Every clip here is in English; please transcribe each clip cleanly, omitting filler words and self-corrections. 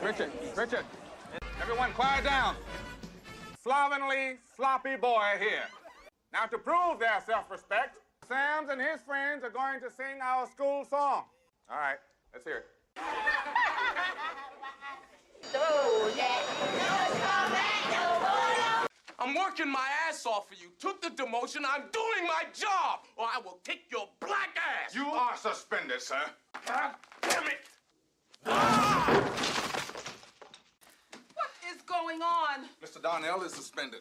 Richard, everyone quiet down. Slovenly, sloppy boy here. Now, to prove their self-respect, Sam's and his friends are going to sing our school song. All right, let's hear it. I'm working my ass off for you. Took the demotion. I'm doing my job, or I will kick your black ass. You are suspended, sir. God damn it! Ah! What is going on? Mr. Darnell is suspended.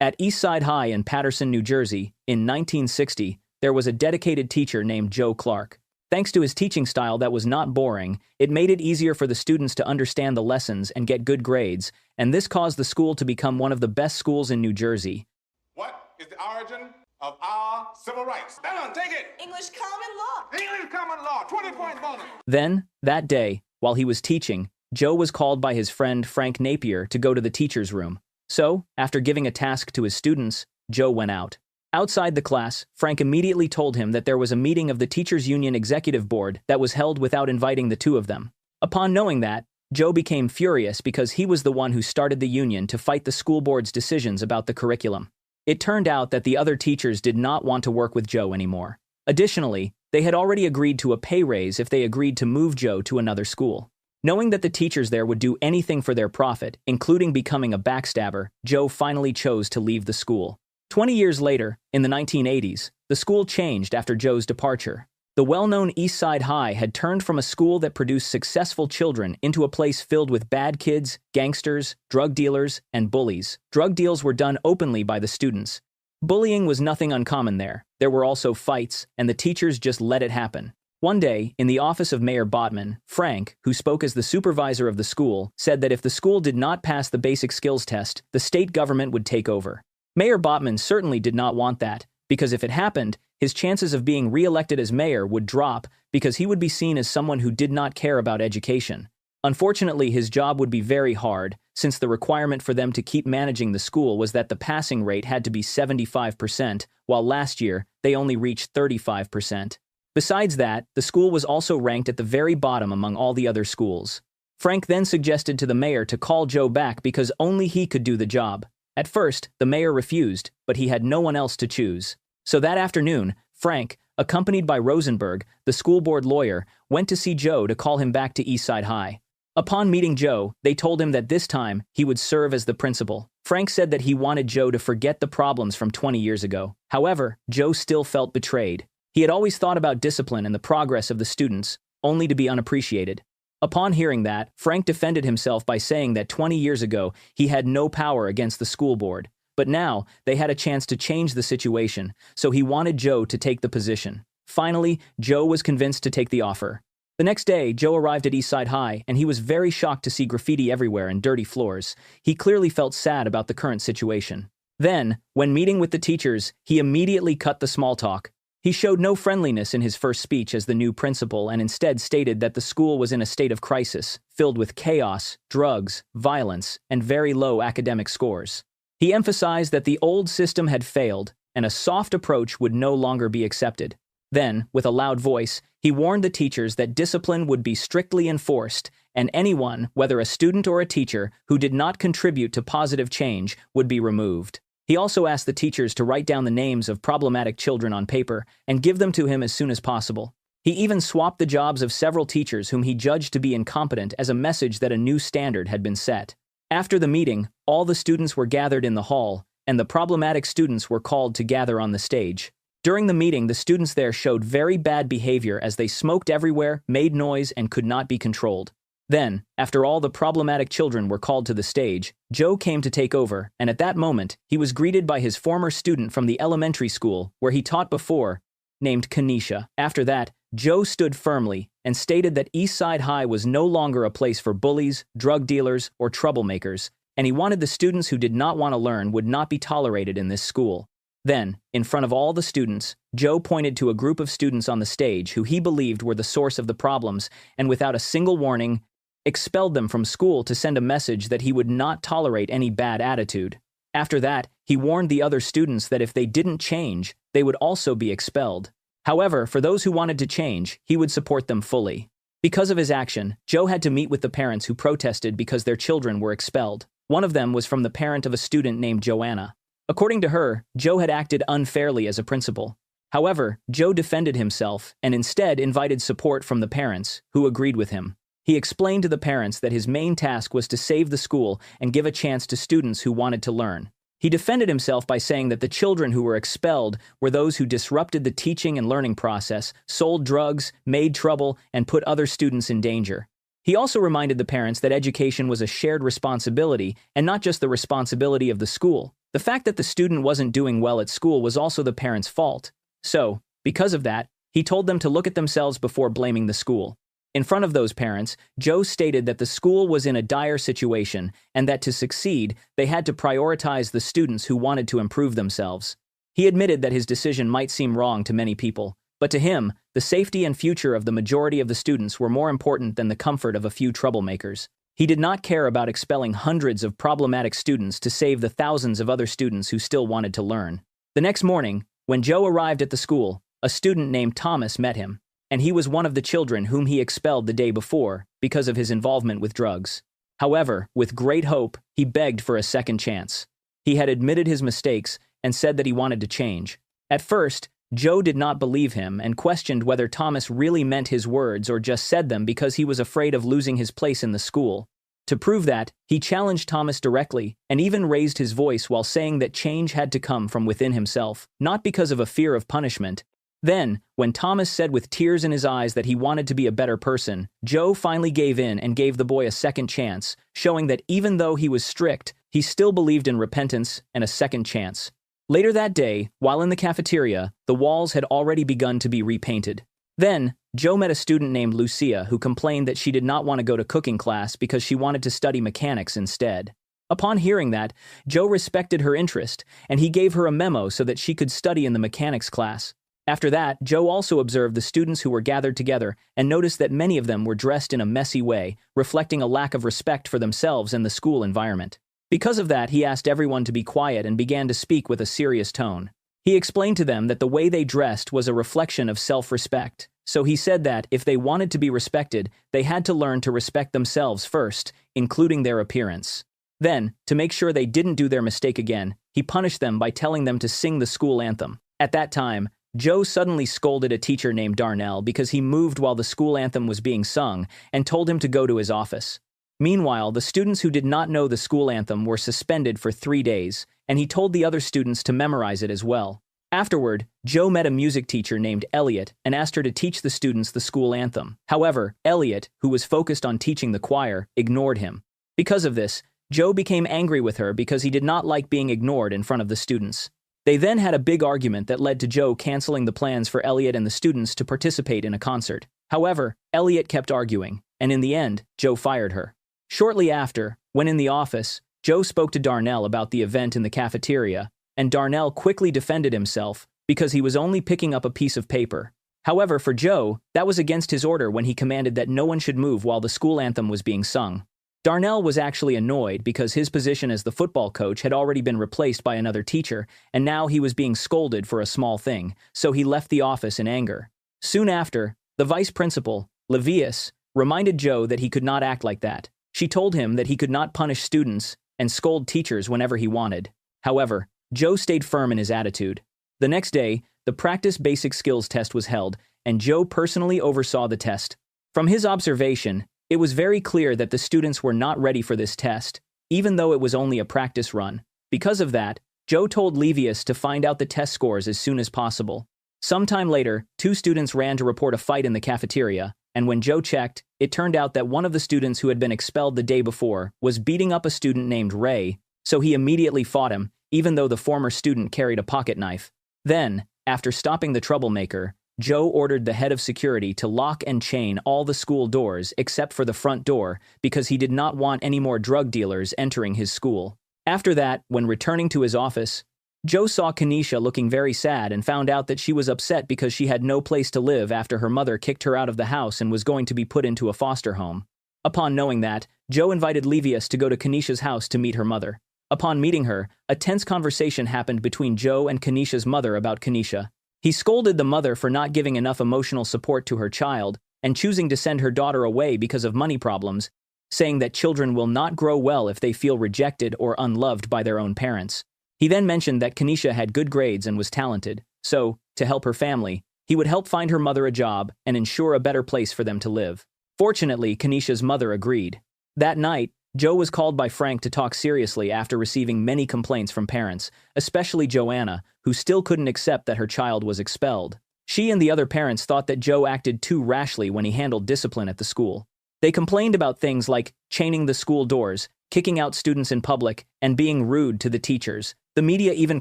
At Eastside High in Paterson, New Jersey, in 1960, there was a dedicated teacher named Joe Clark. Thanks to his teaching style that was not boring, it made it easier for the students to understand the lessons and get good grades, and this caused the school to become one of the best schools in New Jersey. What is the origin of our civil rights? Down, take it! English common law. English common law, 20-point bonus. Then, that day, while he was teaching, Joe was called by his friend Frank Napier to go to the teacher's room. So, after giving a task to his students, Joe went out. Outside the class, Frank immediately told him that there was a meeting of the Teachers Union Executive Board that was held without inviting the two of them. Upon knowing that, Joe became furious because he was the one who started the union to fight the school board's decisions about the curriculum. It turned out that the other teachers did not want to work with Joe anymore. Additionally, they had already agreed to a pay raise if they agreed to move Joe to another school. Knowing that the teachers there would do anything for their profit, including becoming a backstabber, Joe finally chose to leave the school. 20 years later, in the 1980s, the school changed after Joe's departure. The well-known Eastside High had turned from a school that produced successful children into a place filled with bad kids, gangsters, drug dealers, and bullies. Drug deals were done openly by the students. Bullying was nothing uncommon there. There were also fights, and the teachers just let it happen. One day, in the office of Mayor Botman, Frank, who spoke as the supervisor of the school, said that if the school did not pass the basic skills test, the state government would take over. Mayor Botman certainly did not want that, because if it happened, his chances of being re-elected as mayor would drop because he would be seen as someone who did not care about education. Unfortunately, his job would be very hard, since the requirement for them to keep managing the school was that the passing rate had to be 75%, while last year, they only reached 35%. Besides that, the school was also ranked at the very bottom among all the other schools. Frank then suggested to the mayor to call Joe back because only he could do the job. At first, the mayor refused, but he had no one else to choose. So that afternoon, Frank, accompanied by Rosenberg, the school board lawyer, went to see Joe to call him back to Eastside High. Upon meeting Joe, they told him that this time, he would serve as the principal. Frank said that he wanted Joe to forget the problems from 20 years ago. However, Joe still felt betrayed. He had always thought about discipline and the progress of the students, only to be unappreciated. Upon hearing that, Frank defended himself by saying that 20 years ago, he had no power against the school board. But now, they had a chance to change the situation, so he wanted Joe to take the position. Finally, Joe was convinced to take the offer. The next day, Joe arrived at Eastside High, and he was very shocked to see graffiti everywhere and dirty floors. He clearly felt sad about the current situation. Then, when meeting with the teachers, he immediately cut the small talk. He showed no friendliness in his first speech as the new principal and instead stated that the school was in a state of crisis, filled with chaos, drugs, violence, and very low academic scores. He emphasized that the old system had failed, and a soft approach would no longer be accepted. Then, with a loud voice, he warned the teachers that discipline would be strictly enforced, and anyone, whether a student or a teacher, who did not contribute to positive change would be removed. He also asked the teachers to write down the names of problematic children on paper and give them to him as soon as possible. He even swapped the jobs of several teachers whom he judged to be incompetent as a message that a new standard had been set. After the meeting, all the students were gathered in the hall, and the problematic students were called to gather on the stage. During the meeting, the students there showed very bad behavior as they smoked everywhere, made noise, and could not be controlled. Then, after all the problematic children were called to the stage, Joe came to take over, and at that moment, he was greeted by his former student from the elementary school where he taught before, named Kanisha. After that, Joe stood firmly and stated that Eastside High was no longer a place for bullies, drug dealers, or troublemakers, and he wanted the students who did not want to learn would not be tolerated in this school. Then, in front of all the students, Joe pointed to a group of students on the stage who he believed were the source of the problems, and without a single warning, expelled them from school to send a message that he would not tolerate any bad attitude. After that, he warned the other students that if they didn't change, they would also be expelled. However, for those who wanted to change, he would support them fully. Because of his action, Joe had to meet with the parents who protested because their children were expelled. One of them was from the parent of a student named Joanna. According to her, Joe had acted unfairly as a principal. However, Joe defended himself and instead invited support from the parents, who agreed with him. He explained to the parents that his main task was to save the school and give a chance to students who wanted to learn. He defended himself by saying that the children who were expelled were those who disrupted the teaching and learning process, sold drugs, made trouble, and put other students in danger. He also reminded the parents that education was a shared responsibility and not just the responsibility of the school. The fact that the student wasn't doing well at school was also the parents' fault. So, because of that, he told them to look at themselves before blaming the school. In front of those parents, Joe stated that the school was in a dire situation and that to succeed, they had to prioritize the students who wanted to improve themselves. He admitted that his decision might seem wrong to many people, but to him, the safety and future of the majority of the students were more important than the comfort of a few troublemakers. He did not care about expelling hundreds of problematic students to save the thousands of other students who still wanted to learn. The next morning, when Joe arrived at the school, a student named Thomas met him, and he was one of the children whom he expelled the day before because of his involvement with drugs. However, with great hope, he begged for a second chance. He had admitted his mistakes and said that he wanted to change. At first, Joe did not believe him and questioned whether Thomas really meant his words or just said them because he was afraid of losing his place in the school. To prove that, he challenged Thomas directly and even raised his voice while saying that change had to come from within himself, not because of a fear of punishment. Then, when Thomas said with tears in his eyes that he wanted to be a better person, Joe finally gave in and gave the boy a second chance, showing that even though he was strict, he still believed in repentance and a second chance. Later that day, while in the cafeteria, the walls had already begun to be repainted. Then, Joe met a student named Lucia who complained that she did not want to go to cooking class because she wanted to study mechanics instead. Upon hearing that, Joe respected her interest, and he gave her a memo so that she could study in the mechanics class. After that, Joe also observed the students who were gathered together and noticed that many of them were dressed in a messy way, reflecting a lack of respect for themselves and the school environment. Because of that, he asked everyone to be quiet and began to speak with a serious tone. He explained to them that the way they dressed was a reflection of self-respect. So he said that, if they wanted to be respected, they had to learn to respect themselves first, including their appearance. Then, to make sure they didn't do their mistake again, he punished them by telling them to sing the school anthem. At that time, Joe suddenly scolded a teacher named Darnell because he moved while the school anthem was being sung and told him to go to his office. Meanwhile, the students who did not know the school anthem were suspended for 3 days, and he told the other students to memorize it as well. Afterward, Joe met a music teacher named Elliot and asked her to teach the students the school anthem. However, Elliot, who was focused on teaching the choir, ignored him. Because of this, Joe became angry with her because he did not like being ignored in front of the students. They then had a big argument that led to Joe canceling the plans for Elliot and the students to participate in a concert. However, Elliot kept arguing, and in the end, Joe fired her. Shortly after, when in the office, Joe spoke to Darnell about the event in the cafeteria, and Darnell quickly defended himself because he was only picking up a piece of paper. However, for Joe, that was against his order when he commanded that no one should move while the school anthem was being sung. Darnell was actually annoyed because his position as the football coach had already been replaced by another teacher, and now he was being scolded for a small thing, so he left the office in anger. Soon after, the vice principal, Levius, reminded Joe that he could not act like that. She told him that he could not punish students and scold teachers whenever he wanted. However, Joe stayed firm in his attitude. The next day, the practice basic skills test was held, and Joe personally oversaw the test. From his observation, it was very clear that the students were not ready for this test, even though it was only a practice run. Because of that, Joe told Levius to find out the test scores as soon as possible. Sometime later, 2 students ran to report a fight in the cafeteria, and when Joe checked, it turned out that one of the students who had been expelled the day before was beating up a student named Ray, so he immediately fought him, even though the former student carried a pocket knife. Then, after stopping the troublemaker, Joe ordered the head of security to lock and chain all the school doors except for the front door because he did not want any more drug dealers entering his school. After that, when returning to his office, Joe saw Kanisha looking very sad and found out that she was upset because she had no place to live after her mother kicked her out of the house and was going to be put into a foster home. Upon knowing that, Joe invited Levius to go to Kanisha's house to meet her mother. Upon meeting her, a tense conversation happened between Joe and Kanisha's mother about Kanisha. He scolded the mother for not giving enough emotional support to her child and choosing to send her daughter away because of money problems, saying that children will not grow well if they feel rejected or unloved by their own parents. He then mentioned that Kanisha had good grades and was talented, so, to help her family, he would help find her mother a job and ensure a better place for them to live. Fortunately, Kanisha's mother agreed. That night, Joe was called by Frank to talk seriously after receiving many complaints from parents, especially Joanna, who still couldn't accept that her child was expelled. She and the other parents thought that Joe acted too rashly when he handled discipline at the school. They complained about things like chaining the school doors, kicking out students in public, and being rude to the teachers. The media even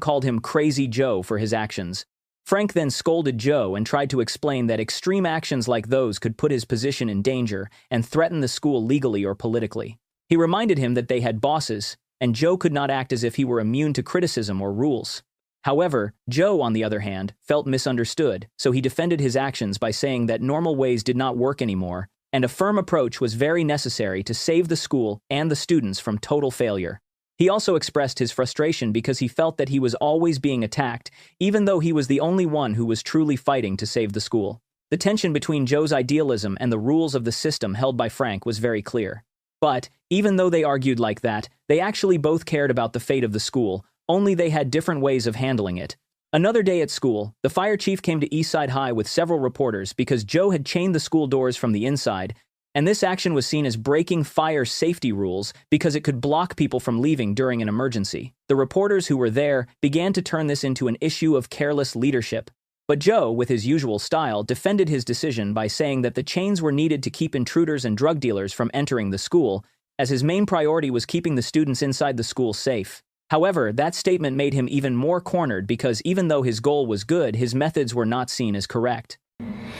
called him Crazy Joe for his actions. Frank then scolded Joe and tried to explain that extreme actions like those could put his position in danger and threaten the school legally or politically. He reminded him that they had bosses, and Joe could not act as if he were immune to criticism or rules. However, Joe, on the other hand, felt misunderstood, so he defended his actions by saying that normal ways did not work anymore, and a firm approach was very necessary to save the school and the students from total failure. He also expressed his frustration because he felt that he was always being attacked, even though he was the only one who was truly fighting to save the school. The tension between Joe's idealism and the rules of the system held by Frank was very clear. But, even though they argued like that, they actually both cared about the fate of the school, only they had different ways of handling it. Another day at school, the fire chief came to Eastside High with several reporters because Joe had chained the school doors from the inside, and this action was seen as breaking fire safety rules because it could block people from leaving during an emergency. The reporters who were there began to turn this into an issue of careless leadership. But Joe, with his usual style, defended his decision by saying that the chains were needed to keep intruders and drug dealers from entering the school, as his main priority was keeping the students inside the school safe. However, that statement made him even more cornered because even though his goal was good, his methods were not seen as correct.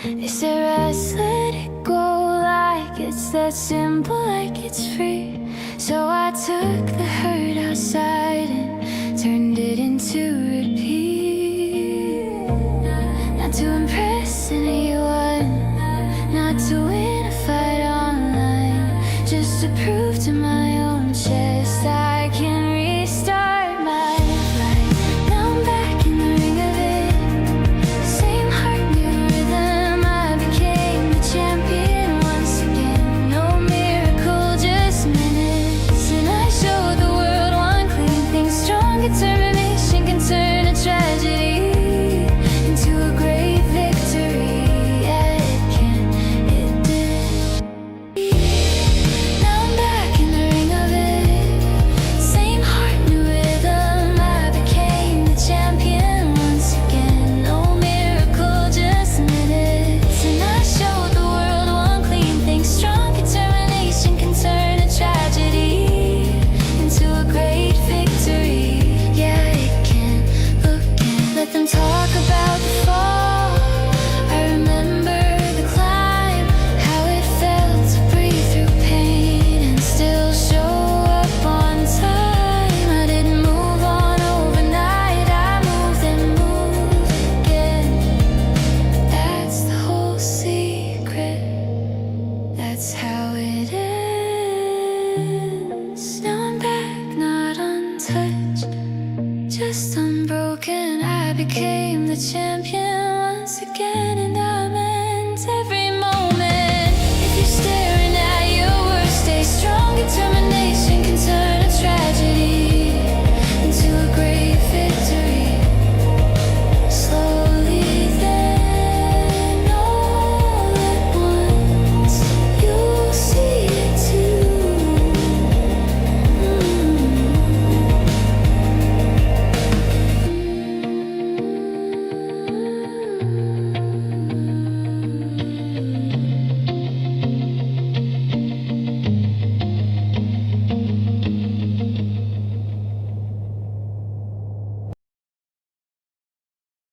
They said, "Just let it go, like it's that simple, like it's free." So I took the hurt outside and turned it into repeat. Not to impress anyone, not to win a fight online, just to prove to my own chest I can restart my life. Now I'm back in the ring of it. Same heart, new rhythm. I became the champion once again. No miracle, just minutes. And I showed the world one clean thing. Strong determination can turn a tragedy into a great victory. Yeah, it can, it did. Now I'm back in the ring of it. Same heart, new rhythm. I became the champion once again. No miracle, just minutes. And I showed the world one clean thing. Strong determination can turn a tragedy into a great victory. Yeah, it can, look and let them talk about the fall. I remember the climb, how it felt to breathe through pain and still show up on time. I didn't move on overnight, I moved and moved again. That's the whole secret, that's how it ends. Now I'm back, not untouched, just unbroken. I became the champion.